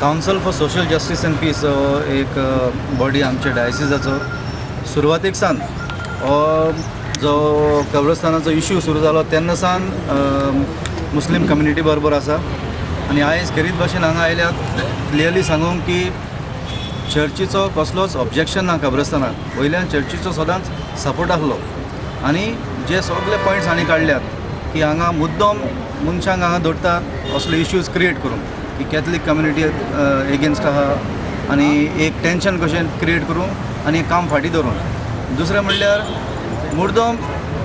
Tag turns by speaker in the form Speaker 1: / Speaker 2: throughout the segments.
Speaker 1: Council for social justice and peace एक body आमच्या डायसिसाचो सुरवातेक सावन हो जो कब्रस्तानाचो इश्यू सुरू जालो तेन्ना सावन मुस्लीम कम्युनिटी बरोबर आसा आनी आयज खेरीत भाशेन हांगा आयल्यात क्लियरली सांगूंक की चर्चीचो कसलोच ऑब्जेक्शन ना कब्रस्तानाक वयल्यान चर्चीचो सदांच सपोर्ट आसलो आनी जे सगळे पॉयंट्स हांणी काडल्यात की हांगा मुद्दम मनशांक हांगा दवरतात असले इश्यूज क्रिएट करून की कॅथलीक कम्युनिटी एगेन्स्ट आहा आनी एक टेंशन कशें क्रिएट करून आनी काम फाटीं दवरून दुसरें म्हणल्यार मुद्दम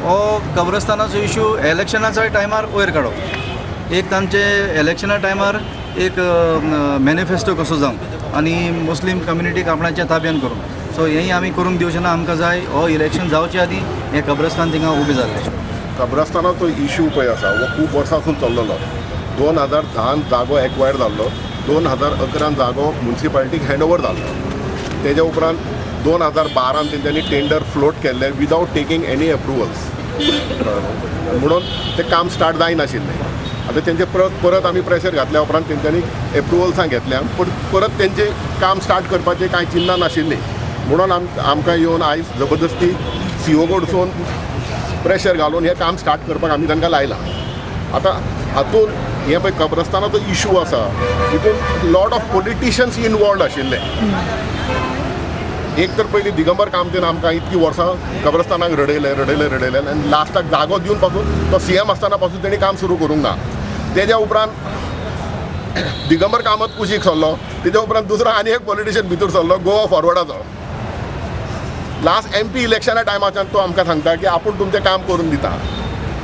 Speaker 1: हो कब्रस्तानाचो इश्यू इलेक्शनाच्या टायमार वयर काडप एक तांचे इलेक्शना टायमार एक मॅनिफेस्टो कसो जावं आनी मुस्लीम कम्युनिटीक आपणाच्या ताब्यान करून सो हेंय आमी करूंक दिवचे ना आमकां जाय हो इलेक्शन जावचे आदीं हें कब्रस्तान थिंगा उबें जाल्लें
Speaker 2: कब्रस्तानाचो इश्यू पळय आसा हो खूब वर्सांसून चल्लेलो 2010 जागो एक्वायर जाल्लो 2011 जागो म्युनिसिपालिटीक हँडओवर जाल्लो तेज्या उपरांत 2012 तेंच्यांनी टेंडर फ्लोट केल्लें विदावट टेकींग एनी एप्रुवल्स म्हणून तें काम स्टार्ट जायनाशिल्लें आतां तेंचे परत आमी प्रेशर घातल्या उपरांत तेंच्यांनी एप्रुवल्सां घेतल्या पूण परत तेंचें काम स्टार्ट करपाचें कांय चिन्नां नाशिल्लीं म्हणून आमकां येवन आयज जबरदस्ती CO कडसून प्रेशर घालून हें काम स्टार्ट करपाक आमी तांकां लायलां आतां हातून हें पळय कब्रस्तानाचो इश्यू आसा हितून लॉट ऑफ पॉलिटिशियन्स इनवॉल्ड आशिल्ले एक तर पयलीं दिगंबर कामतीन आमकां इतकीं वर्सां कब्रस्तानाक रडयले आनी लास्टाक जागो दिवन पासून तो CM आसतना पासून तेणी काम सुरू करूंक ना तेज्या उपरांत दिगंबर कामत कुशीक सरलो तेज्या उपरांत दुसरो आनी एक पॉलिटिशियन भितर सरलो गोवा फॉरवर्डाचो लास्ट MP इलेक्शना टायमाच्यान तो आमकां सांगता की आपूण तुमचें काम करून दिता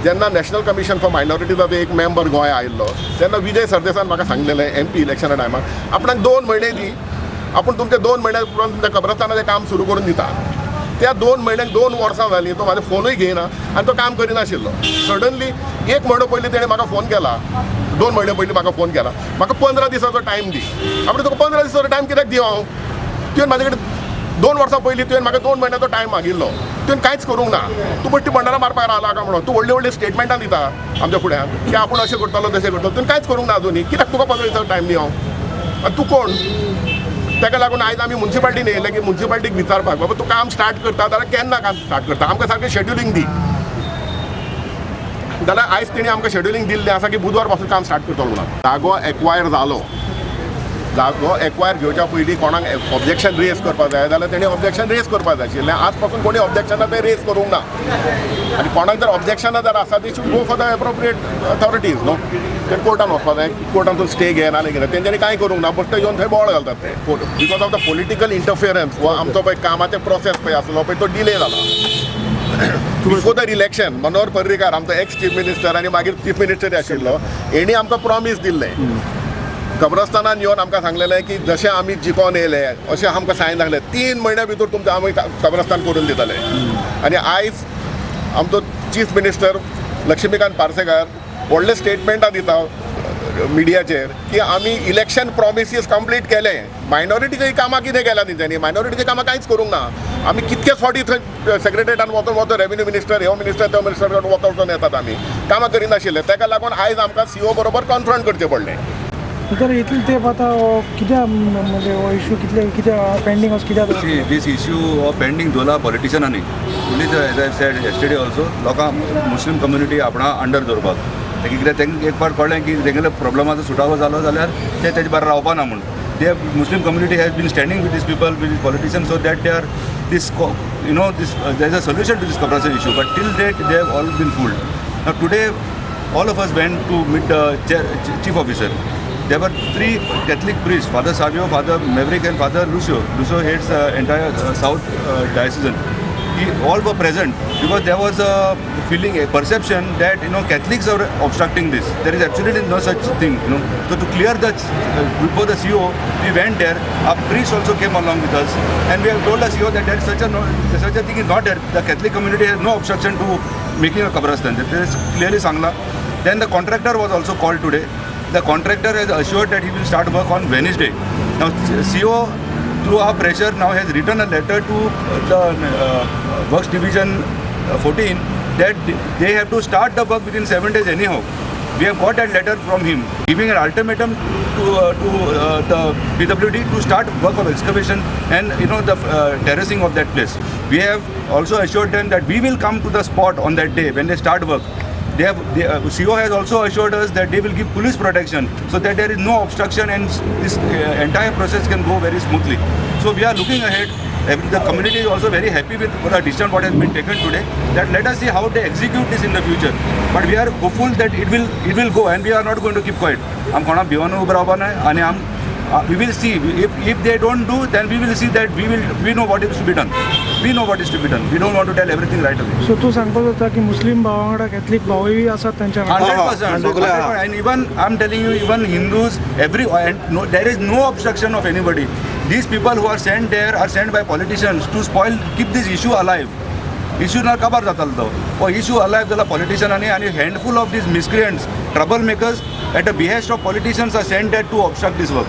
Speaker 2: जेन्ना नॅशनल कमिशन फॉर मायनॉरिटीजाचो एक मेंबर गोंय आयिल्लो तेन्ना विजय सरदेसान म्हाका सांगलेलें MP इलेक्शना टायमार आपणाक 2 म्हयने दी आपूण तुमचे 2 म्हयन्या उपरांत तुमच्या कब्रस्तानाचें काम सुरू करून दिता त्या 2 म्हयन्याक 2 वर्सां जालीं तो म्हाजो फोनूय घेयना आनी तो काम करिनाशिल्लो सडनली 1 म्हयनो पयलीं तेणें म्हाका फोन केला 2 म्हयने पयलीं म्हाका फोन केला म्हाका 15 दिसाचो टायम दी आपूण तुका 15 दिसाचो टायम कित्याक दिवं हांव तुवें म्हाजे कडेन 2 वर्सां पयलीं तुवें म्हाका 2 म्हयन्याचो टायम मागिल्लो तुवें कांयच करूंक ना तूं बट्टी भंडारा मारपाक रावला काय म्हणून तूं व्हडली स्टेटमेंटां दिता आमच्या फुड्यान की आपूण अशें करतलो तशें करतलो तुवें कांयच करूंक ना अजुनी कित्याक तुका 15 दिसाचो टायम दिवं आनी तूं कोण ताका लागून आयज आमी म्युनिसिपालिटीन येयले की म्युनिसिपालिटीक विचारपाक बाबा तूं काम स्टार्ट करता जाल्यार केन्ना काम स्टार्ट करता आमकां सारकें शेड्युलींग दी जाल्यार आयज तेणी आमकां शेड्युलींग दिल्लें आसा की बुधवार पासून काम स्टार्ट करतलो म्हणून जागो एक्वायर जालो जागो एक्वायर घेवच्या पयलीं कोणाक ऑब्जेक्शन रेज करपाक जाय जाल्यार तेणी ऑब्जेक्शन रेज करपाक जाय आशिल्लें आज पासून कोणी ऑब्जेक्शनां ते रेज करूंक ना आनी कोणाक जर ऑब्जेक्शनां जर आसा ती should go for the appropriate authorities न्हू ते कोर्टान वचपाक जाय कोर्टांतून स्टे घेना कितें तेंच्यांनी कांय करूंक ना बट येवन थंय बोवाळ घालतात ते बिकॉज ऑफ द पॉलिटिकल इंटरफियरन्स हो आमचो पळय कामाचे प्रोसेस पळय आसलो पळय तो डिले जाला before the election Manohar Parrikar आमचो एक्स चीफ मिनिस्टर आनी मागीर चीफ मिनिस्टर आशिल्लो हेणी आमकां प्रॉमीस दिल्लें कब्रस्तानान येवन आमकां सांगलेलें की जशें आमी जिखोन येयले अशें आमकां सायन सांगलें 3 म्हयन्या भितर तुमचें आमी कब्रस्तान करून दितले आनी आयज आमचो चीफ मिनिस्टर लक्ष्मीकांत पार्सेकार व्हडले स्टेटमेंटां दिता मिडियाचेर की आमी इलेक्शन प्रॉमिसीस कंप्लीट केले मायनॉरिटीची कामां कितें केल्या तेंच्यांनी मायनॉरिटीची कामां कांयच करूंक ना आमी कितकेच फावटी थंय सेक्रेटरीएटान वचून रेव्हेन्यू मिनिस्टर ह्यो मिनिस्टर त्यो मिनिस्टर वचून येतात आमी कामां करिनाशिल्ले ताका लागून आयज आमकां CO बरोबर कॉन्फ्रंट करचें पडलें
Speaker 3: तर इतले तेंप आतां कित्याक म्हणजे हो इश्यू कित्याक पेंडींग असो कित्याक
Speaker 4: दीस इश्यू हो पेंडींग दवरला पॉलिटिशियनांनी please as I said yesterday also लोकांक मुस्लीम कम्युनिटी आपणा अंडर दवरपाक कित्याक तेंका एक पावट कळ्ळें की तेंगेले प्रॉब्लमाचो सुटावो जालो जाल्यार ते तेजे बरें रावपा ना म्हूण ते Muslim community has been standing with these people with these politician so that they are these these there is a solution to these कब्रस्तान issue but till date they have all been fooled now today all of us went to meet the chief officer. There were 3 Catholic priests, Father Savio, Father Maverick and Father Lucio. Lucio heads the entire South Diocesan. All were present because there was a feeling, a perception that Catholics are obstructing this. There is absolutely no such thing. So to clear the before the CO, we went there. Our priests also came along with us, and we have told the CO that there is such a thing is not there. The Catholic community has no obstruction to making a kabristan. That is clearly sangla. Then the contractor was also called today. The contractor has assured that he will start work on Wednesday. Now CO through our pressure now has written a letter to the Works Division 14 that they have to start the work within 7 days anyhow. We have got that letter from him giving an ultimatum to the PWD to start work of excavation and the terracing of that place. We have also assured them that we will come to the spot on that day when they start work. CO has also assured us that they will give police protection so that there is no obstruction and this entire process can go very smoothly. So we are looking ahead. The community is also very happy with the decision what has been taken today. That let us see how they execute this in the future. But we are hopeful that it will go, and we are not going to keep quiet. आम कोणा भिवून उबो रावपा ना आनी we will see if they don't do, then we will see that we know what is to be done. We know what is to be done. We don't want to tell everything right away.
Speaker 3: So तू सांगत होता की मुस्लिम भावा वांगडा Catholic भावूय आसात त्यांच्या वांगडा.
Speaker 4: 100%. And even I'm telling you, even Hindus, there is no obstruction of anybody. These people who are sent there are sent by politicians to keep this issue alive. Issue ना काबार जातालो तो. वो issue alive जाला politicians आणि handful of these miscreants, troublemakers at the behest of politicians are sent there to obstruct this work.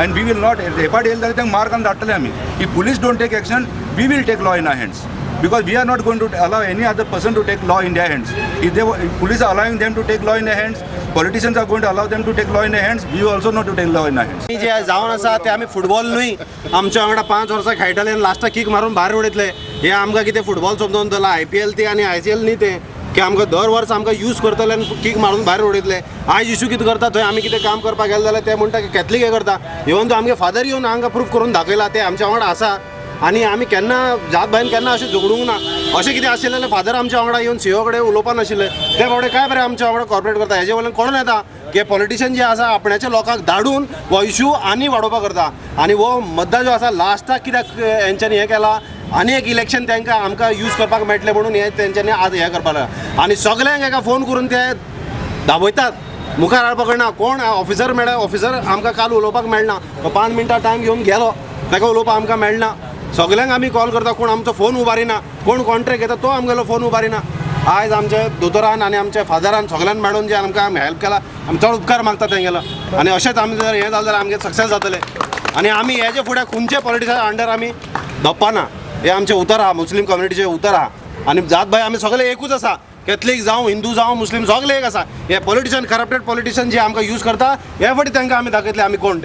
Speaker 4: And we will not. एपाट येईल जाल्यार तांकां मार घालून धाडटले आमी. If police don't take action, we will take law in our hands. Because we are not going to allow any other person to take law in their hands. If police are allowing them to take law in their hands, politicians are going to allow them to take law in their hands. We also not to take law in our hands.
Speaker 5: जे जावन आसा ते आमी football न्हय आमच्या वांगडा 5 वर्सां खेळटाले आनी लास्टाक किक मारून भायर उडयतले. हे आमकां कितें फुटबॉल समजून दवरला IPL ते आनी ICL न्हय ते की आमकां दर वर्स आमकां यूज करतले आनी किक मारून भायर उडयतले. आयज इशू कितें करता थंय आमी कितें काम करपाक गेले जाल्यार ते म्हणटा की कॅथलीक हे करता. इवन तो आमगे फादर येवन हांगा प्रूफ करून दाखयला ते आमच्या वांगडा आसा आनी आमी केन्ना जात भायन केन्ना अशें झगडूंक ना. अशें कितें आशिल्लें जाल्यार फादर आमच्या वांगडा येवन CEO कडेन उलोवपा नाशिल्ले. ते बाबडे काय बरें आमच्या वांगडा कॉर्पोरेट करता. हेजे वयल्यान कळून येता की पॉलिटिशियन जे आसा आपणाच्या लोकांक धाडून हो इशू आनी वाडोवपा करता. आनी हो मुद्दा जो आसा लास्टाक कित्याक हेंच्यांनी हें केला आनी एक इलेक्शन तांकां आमकां यूज करपाक मेळटलें म्हणून हे तेंच्यांनी आज हें करपाक लागला. आनी सगल्यांक एका फोन करून ते दाबयतात. मुखार हाडपाक कळना कोण ऑफिसर मेळ्ळा. ऑफिसर आमकां काल उलोवपाक मेळना. 5 मिनटां टायम घेवन गेलो ताका उलोवपाक आमकां मेळना. सगल्यांक आमी कॉल करता कोण आमचो फोन उबारिना. कोण कॉन्ट्रॅक्ट घेता तो आमगेलो फोन उबारिना. आयज आमचे दोतोरान आनी आमच्या फादरान सगळ्यांनी मेळून जे आमकां हेल्प केला आमी चड उपकार मागता तेंगेलो. आनी अशेंच आमी जर हें जालें जाल्यार आमगे सक्सेस जातलें. आनी आमी हेजे फुडें खंयचे पॉलिटिक्सा अंडर आमी धप्पाना. हे आमचें उतर आहा मुस्लीम कम्युनिटीचें उतर आहा. आनी जात भाय आमी सगळे एकूच आसा. कॅथलीक जावं हिंदू जावं मुस्लीम सगळे एक आसा. हे पॉलिटिशियन करप्टेड पॉलिटिशियन जे आमकां यूज करता हे फावटी तांकां आमी दाखयतले आमी कोण ते.